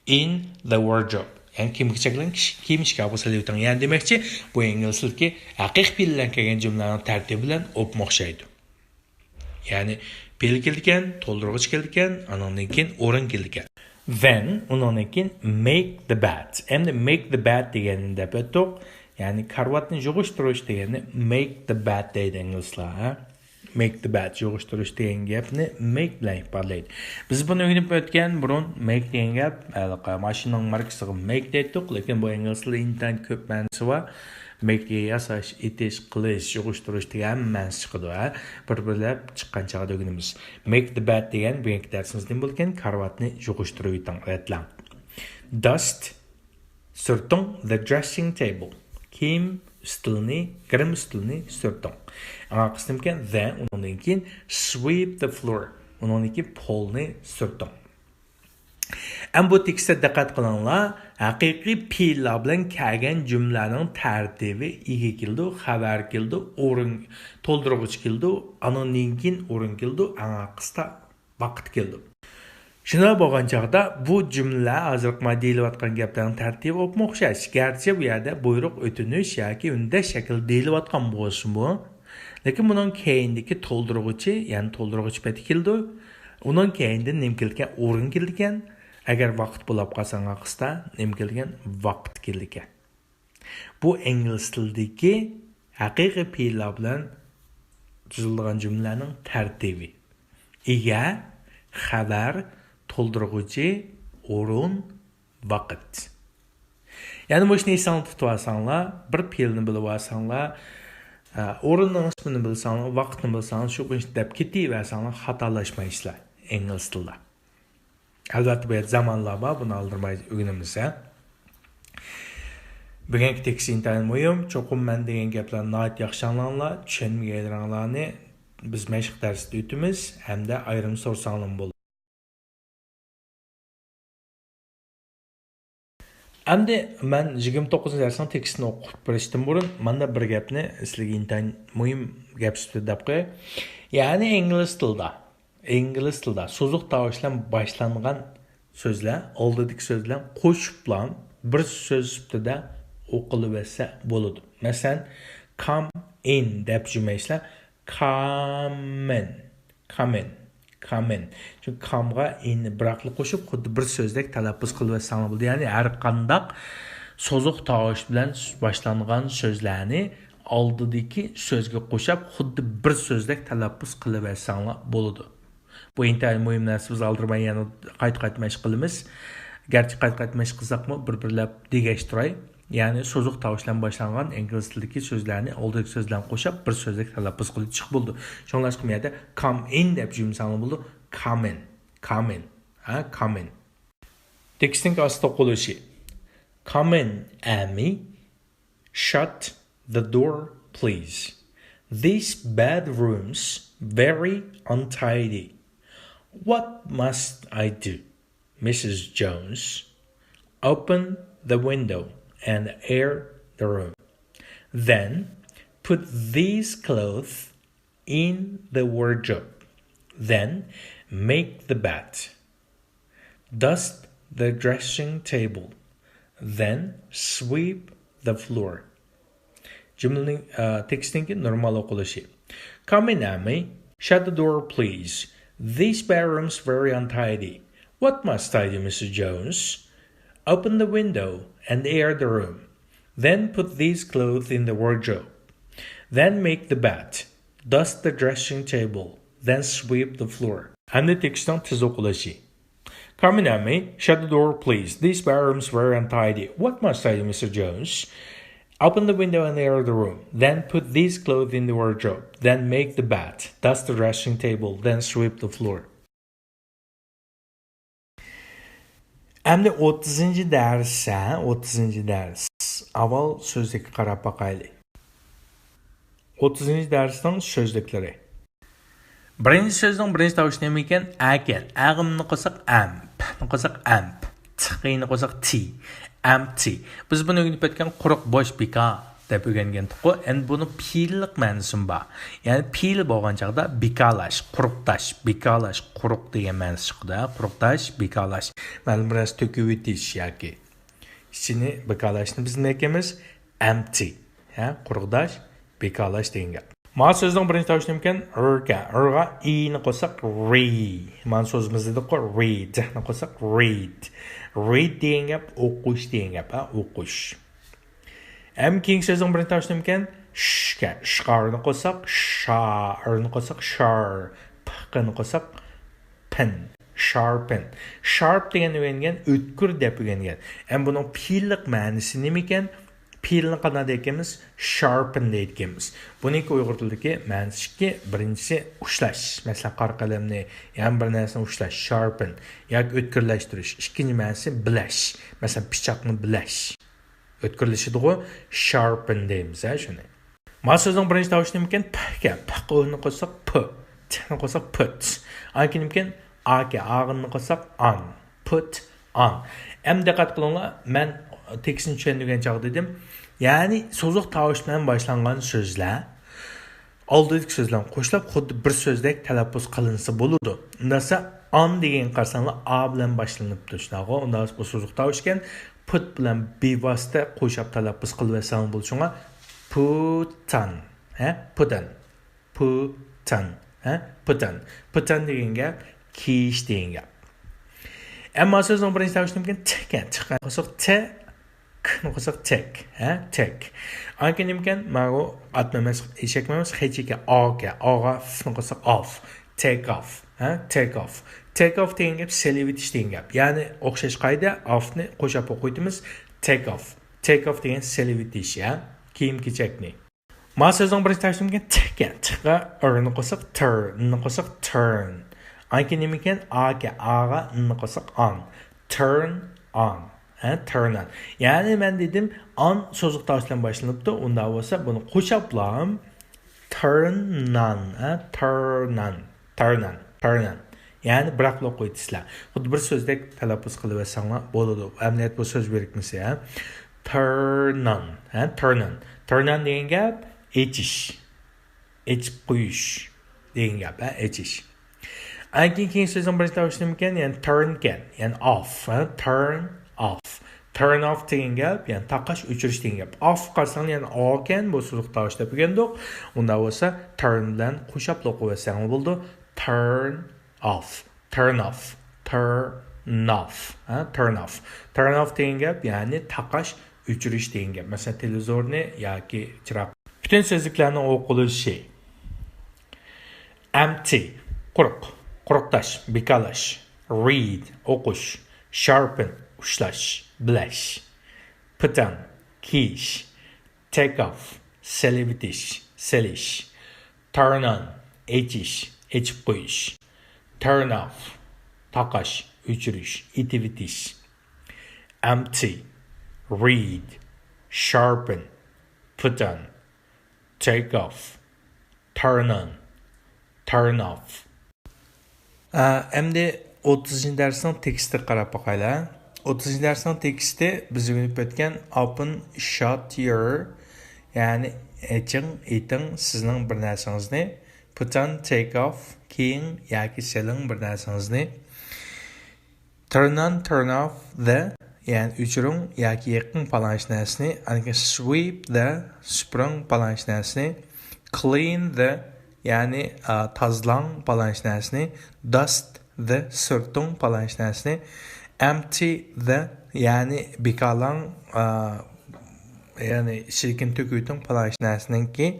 A: In the wardrobe. Yani kiyim shkafi selevitang. Yani demakchi, bu ingliz tilidagi haqiqiy bilan kelgan jumlaning tartibi bilan o'pmoqshaydi. Yani pel kelgan, to'ldirg'ich kelgan, anondan keyin o'rin kelgan. Then undan keyin make the bed. Endi make the bed deganida bitoq, ya'ni karvatni yig'ishtirish degani make the bed deydi inglizlar. Make the bed yig'ishtirish degan gapni make bilan ifodalaydi. Biz buni o'rganib o'tgan burun make degan gap, mashinaning markasiga make deydiq, lekin bu ingliz tilida intan ko'p ma'nosi bor. Make yasash, itish, qilish, yig'ishtirish degan ma'nosi chiqadi. Bir-birlab chiqqan chog'da o'rganamiz. Make the bed degan bu yangi darsimizdan bo'lgan karvatni yig'ishtirib aytlang. Dust surting the dressing table. Kiyim stulni, kirim stulni surting. Anga qismkan then undan keyin sweep the floor. Undan keyin polni surting. Bu tekstda diqqat qilinglar, haqiqiy fe'llar bilan kelgan jumlaning tartibi ega keldi, xabar keldi, o'rin to'ldirg'ich keldi, anondan keyin o'rin keldi, aqsda vaqt keldi. Shuna bo'lgan chaqda bu jumla hozir deyilayotgan gaplarning tartibi o'xshash. Garchi bu yerda buyruq, o'tinish yoki unda shakl deyilayotgan bo'lsin-bu, lekin bunun keyindagi to'ldirg'ichi, ya'ni to'ldirg'ich pati keldi. Undan keyindan nim kelgan o'rin kelgan. Agar vaqt bo'lib qolsang aqsda nim kelgan vaqt kelgan. Bu ingliz tilidagi haqiqiy fe'llar bilan tuzilgan jumlaning tartibi. Ega, xabar, to'ldirg'uchi, o'rin, vaqt. Ya'ni bu ishni esingizda tutib olsanglar, bir fe'lni bilib olsanglar, o'rinning ismini bilsanglar, vaqtni bilsanglar, shu ishni deb ketaversanglar, xatolashmaysizlar ingliz tilida. Albatta bu zamonlar bor, buni aldirmay o'rganamiz. Bugungi tekst intayin muhim, cho'qim men degan gaplarni nihoyat yaxshi anglanglar, tushunmaganlarni biz mashq darsida o'tamiz hamda ayrim so'rasanglar bo'ladi. Endi men 29-darsning tekstini o'qib berishdan burun menda bir gapni sizlarga intayin muhim gap sifatida deb qo'yay. Ya'ni ingliz tilida so'ziq tovushlan boshlangan so'zlar, oldidagi so'zlar qo'shib bilan bir so'z sifatida o'qilaversa bo'ladi. Masalan, come in deb jumaysizlar, come in. Çünkü come'ga in biroqli qo'shib xuddi bir so'zdek talaffuz qilib bo'ladi. Ya'ni har qanday so'ziq tovush bilan boshlangan so'zlarni oldidagi so'zga qo'shib xuddi bir so'zdek talaffuz qilaversanglar bo'ladi. Bu intayin muhim narsa, biz aldirmay yana qayta mashq qilamiz. Garchi qayta mashq qilsaqmi bir-birlab degashtiray. Ya'ni so'ziq tovushdan boshlangan ingliz tilidagi so'zlarni oldidagi so'zlarni qo'shib bir so'zdek talaffuz qilib chiq bo'ldi. Shunlashqim yerda come in deb jumlasanglar bo'ldi. Come in. Teksting ostida qo'lishi. Come in, Amy. Shut the door, please. These bedrooms very untidy. What must I do? Mrs. Jones. Open the window and air the room. Then put these clothes in the wardrobe. Then make the bed. Dust the dressing table. Then sweep the floor. Cümlenin tekstinki normal o'qilishi. Come in, Amy. Shut the door, please. These bedrooms very untidy. What must I do, Mrs. Jones? Open the window and air the room. Then put these clothes in the wardrobe. Then make the bed. Dust the dressing table. Then sweep the floor. And the tekstin tiz o'qilishi. Come in, Amy. Shut the door, please. These bedrooms very untidy. What must I do, Mr. Jones? Open the window and air the room. Then put these clothes in the wardrobe. Then make the bed. Dust the dressing table. Then sweep the floor. Endi 30-dars. Avval so'zlikka qarab boqaylik. 30-darsning so'zliklari. Birinchi so'zning birinchi tovushi nima ekan? Agar. Ag'imni qo'sak am, ni qo'sak amp, tqini qo'sak ti. empty. Biz buni o'rganib o'tgan quruq bo'sh beka deb o'rgangandik-ku. Endi buni fe'llik ma'nosi bor. Ya'ni fe'l bo'lgan chaqda bekalash, quruqdash, bekalash, quruq degan ma'nosi chiqdi. Quruqdash, bekalash. Ma'lum bir narsa to'kib o'tish yoki ichini bekalashni biz nima deymiz? Empty. Ha, quruqdash, bekalash degan gap. Mana so'zning birinchi tavsiyam ekan rga. Rga i'ni qo'shsak read. Mana so'zimizda dedi-ku read. Ni qo'shsak read. Read degan gap o'qish degan gap, ha, o'qish. Keyingi so'zning birinchi tavsiyam ekan shga. Shqarni qo'shsak sharni qo'shsak shar. Pqni qo'shsak pin. Sharpen. Sharp degan o'rgangan o'tkir deb o'rgangan. Buning fe'llik ma'nosi nima ekan? Fe'lni qanday deymiz? Sharpen deymiz. Buniki Uyg'ur tilidagi ma'nosi birinchisi ushlash. Masalan, qora qalamni, yana bir narsani ushlash, sharpen yoki o'tkirlashtirish. Ikkinchi ma'nosi bilash. Masalan, pichoqni bilash. O'tkirlashidi-ku, sharpen deymiz, ha, shuni. Mana so'zning birinchi tavsiyam ekan pga. Pqni qo'shsak p, tni qo'shsak put. Akin ekan aka, ag'ni qo'shsak on. Put on. Diqqat qilinglar, men tekstni tushundirgan chog'da dedim. Ya'ni so'zliq tovush bilan boshlangan so'zlar oldidagi so'zlarni qo'shilib xuddi bir so'zdek talaffuz qilinsa bo'ladi. Undasa on degan qarsanglar a bilan boshlanib turishadi. Unda bu so'zliq tovush ekan put bilan bevosita qo'shib talaffuz qilib bo'lishunga putan, ha, putan. Putan, ha, putan. Putan degan gap kiyish degan gap. Ammo so'zning birinchi tavsiyam ekan chiqqan. Chiqqan qo'shib t qo'shsak take, ha, take. Akin ekan mana atmamas eshakmas hech ekan oga, og'a fni qo'shsak off, take off, ha, take off. Take off degan gap selivitish degan gap. Ya'ni o'xshash qayda offni qo'shib o'qiymiz take off. Take off degan selivitish, ha, kiyim-kechakni. Mana so'zning birinchi tavsiyam ekan chiqqan. Chiqqa urni qo'shsak turn, qo'shsak turn. Akin ekan aga, ag'a ni qo'shsak on. Turn on. Turn on. Yani ben dedim on sözlük tavsiyen başlanıptı. Onda olsa bunu qo'shiblam turn on. Turn on. Turn on. Turn on. Yani bırakla qo'ydingizlar. Xuddi bir so'zdek talaffuz qilib olsanglar bo'ladi. Emniyat bu so'z berikmisi, ha. Turn on. Turn on. Turn on degan gap echish. Echib qo'yish degan gap, ha, echish. Keyin so'zning birinchi tavsiyam ekan, ya'ni turn ekan, ya'ni off, turn off. Turn off degan gap, ya'ni taqash, o'chirish degan gap. Off qarasang, ya'ni o ekan, bu so'zliq tovush deb o'rgandik. Unda bo'lsa turn bilan qo'shib o'qib bo'ldi. Turn off. Turn off. Turn off. Turn off. Turn off degan gap, ya'ni taqash, o'chirish degan gap. Masalan, televizorni yoki chiroq. Bütün so'zliklarning o'qilishi. Empty, quruq, quruqdash, bekalash. Read, o'qish. Sharpen, ushlash, bilash. Put on, kiyish. Take off, selivitish, selish. Turn on, echish, echib qo'yish. Turn off, taqash, o'chirish, itivitish. Empty, read, sharpen, put on, take off, turn on, turn off. Endi 30-darsning teksti qarab boqaylar. 30-darsning teksti biz o'rganib o'tgan open, shut your, ya'ni eching, eting sizning bir narsangizni, put on, take off, kiying yoki seling bir narsangizni, turn on, turn off the, ya'ni o'chiring yoki yiqing palanish narsani, sweep the, supuring palanish narsani, clean the, ya'ni tozlang palanish narsani, dust the, surtung palanish narsani, empty the, ya'ni bekalang, ya'ni shirkin to'kuytung palanish narsaniki,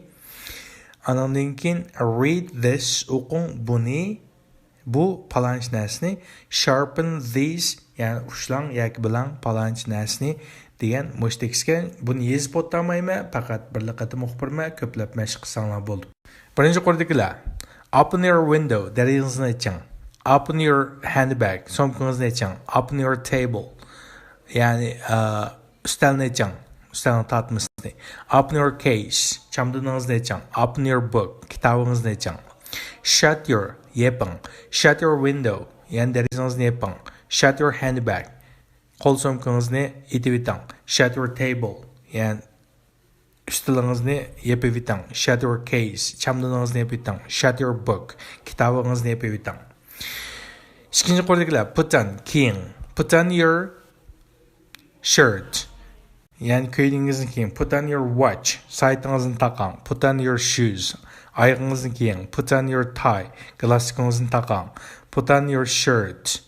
A: anandan keyin read this, o'qing buni, bu palanish narsani, sharpen these, ya'ni ushlang yoki bilang palanish narsani degan mushtekisga buni yezib o'tmayman, faqat bir qatim o'qib birma, ko'plab mashq qilsanglar bo'ldi. Birinchi qo'rdikilar. Open your window, derazingizni oching. Open your handbag, sumkangizni oching. Open your table, ya'ni ustalni oching, ustalni tortmasini. Open your case, chamdoningizni oching. Open your book, kitobingizni oching. Shut your, yeping. Shut your window, ya'ni derazingizni yeping. Shut your handbag, Qo'l so'mkangizni etib eting. Shut your table. Ya'ni üstünüzni yepib eting. Shut your case. Chamdoningizni yepib eting. Shut your book. Kitobingizni yepib eting. İkinci qo'ldagilar put on kiying. Put on your shirt. Yani ko'ylingizni kiying. Put on your watch. Soatingizni taqing. Put on your shoes. Oyog'ingizni kiying. Put on your tie. Galstukingizni taqing. Put on your shirt.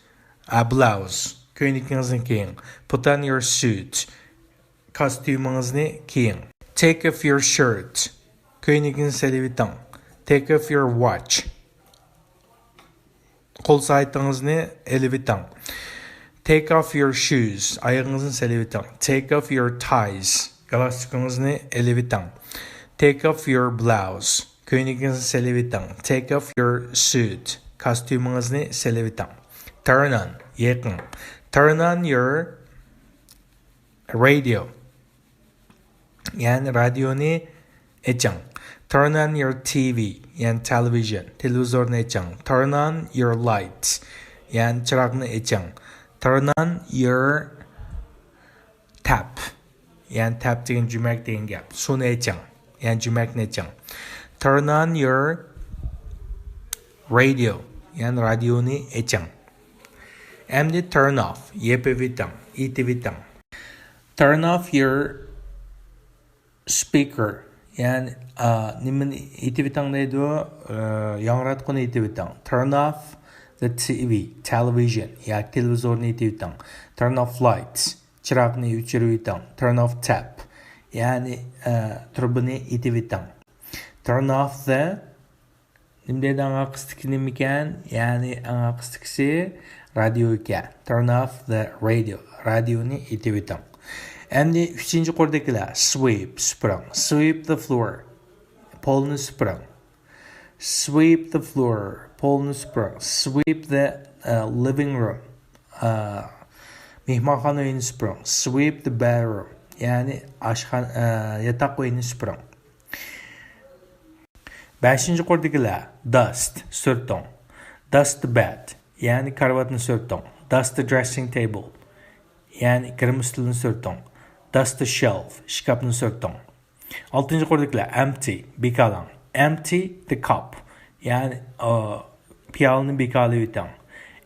A: A blouse. Ko'ylingizni kiying. Put on your suit. Kostyumingizni kiying. Take off your shirt. Ko'ylingizni silib eting. Take off your watch. Qo'l soatingizni ilib eting. Take off your shoes. Oyog'ingizni silib eting. Take off your ties. Galstukingizni ilib eting. Take off your blouse. Ko'ylingizni silib eting. Take off your suit. Kostyumingizni silib eting. Turn on. Yaqin. Turn on your radio. Yani radioni eching. Turn on your TV. Yani television. Televizorni eching. Turn on your lights. Yani chiroqni eching. Turn on your tap. Yani tap degan jumak degan gap. Suvni eching. Yani jumakni eching. Turn on your radio. Yani radioni eching. Endi turn off. Yepib eting. Etib eting. Turn off your speaker. Yani nimani etib eting deydi u yangratqini etib eting. Turn off the television. Yani televizorni etib eting. Turn off lights. Chiroqni o'chirib eting. Turn off tap. Yani turbini etib eting. Turn off the nimdeydi anga qistik nim ekan? Yani anga qistikisi radio ekan. Turn off the radio. Radioni etib eting. Endi 3-chi qo'ldagilar sweep, supurang. Sweep the floor. Polni supurang. Sweep the floor. Polni supurang. Sweep the living room. Mehmonxona uyini supurang. Sweep the bedroom. Yani yotoq uyini supurang. 5-chi qo'ldagilar dust, surting. Dust the bed. Yani karvatni surting. Dust the dressing table. Yani kirim ustini surting. Dust the shelf. Shkafni surting. 6-chi qo'ldagilar empty, bekalang. Empty the cup. Yani piyolani bekalab eting.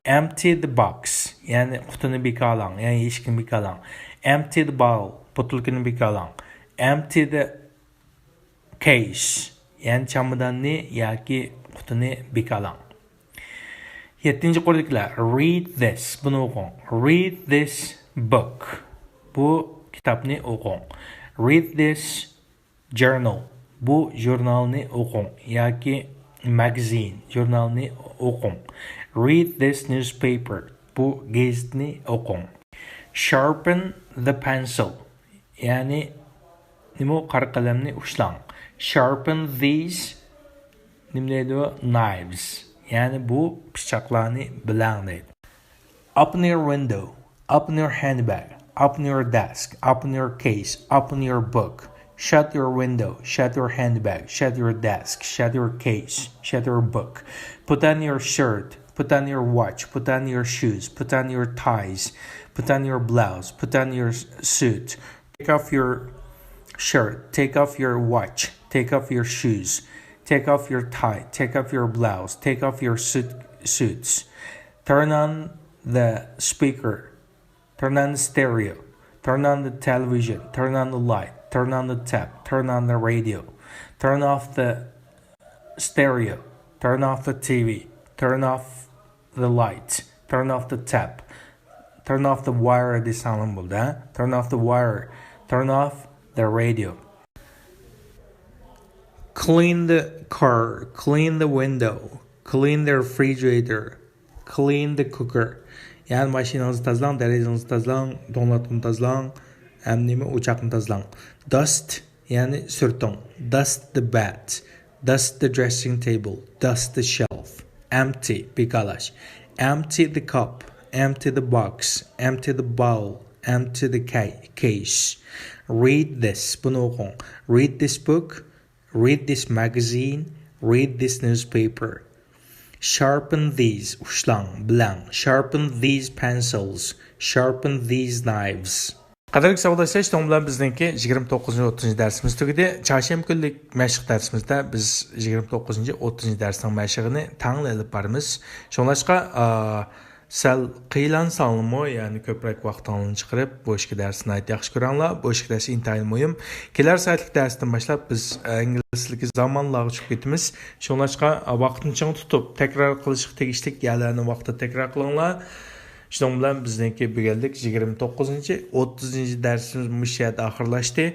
A: Empty the box. Yani qutini bekalang. Yani eshikni bekalang. Empty the bottle. Butulkani bekalang. Empty the case. Yani chamadonni yoki qutini bekalang. 7-chi qo'ldagilar read this. Buni o'qing. Read this book. Bu kitobni o'qing. Read this journal. Bu jurnalni o'qing yoki magazine jurnalni o'qing. Read this newspaper. Bu gazetni o'qing. Sharpen the pencil. Yani nima qora qalamni ushlang. Sharpen these knives. Yani bu pichoqlarni bilang deydi. Open your window. Open your handbag. Open your desk. Open your case. Open your book. Shut your window. Shut your handbag. Shut your desk. Shut your case. Shut your book. Put on your shirt. Put on your watch. Put on your shoes. Put on your ties. Put on your blouse. Put on your suit. Take off your shirt. Take off your watch. Take off your shoes. Take off your tie. Take off your blouse. Take off your suits. Turn on the speaker. Turn on the stereo. Turn on the television. Turn on the light. Turn on the tap. Turn on the radio. Turn off the stereo. Turn off the TV. Turn off the lights. Turn off the tap. Turn off the wire. Turn off the wire. Turn off the radio. Clean the car. Clean the window. Clean the refrigerator. Clean the cooker. Yani mashinangizni tozalang, derazangizni tozalang, to'nglatqini tozalang, o'choqni tozalang. Dust, yani surting. Dust the bed. Dust the dressing table. Dust the shelf. Empty, bekalash. Empty the cup. Empty the box. Empty the bowl. Empty the case. Read this. Buni o'qing. Read this book. Read this magazine. Read this newspaper. Sharpen these, ushlang, bilang. Sharpen these pencils. Sharpen these knives. Qadarlik savdolashlash to'g'ri bilan bizningki 29-30 darsimiz tugadi. Çarşamba kunlik mashq darsimizda biz 29-30 darsning mashqini tangli olib boramiz. Shunlashqa sal qiylansanmi, ya'ni ko'proq vaqtingizni chiqarib bu ishga darsni yaxshi ko'ranglar. Bu ishga dars intayin muhim. Kelar soatlik darsdan boshlab biz ingliz tilidagi zamonlarga chiqib ketamiz. Shunlashqa vaqtni ching tutib takror qilishga tegishli yerlarni vaqtida takror qilinglar. Şunun bilan bizningki bugunlik 29-30 darsimiz mushayat oxirlashdi.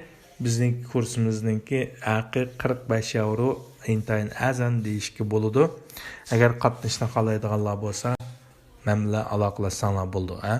A: Bizning kursimizningki haqi 45 euro intayin azan deyishga bo'ladi. Agar qatnashishni xohlaydiganlar bo'lsa, men bilan aloqalashsanglar bo'ldi, ha?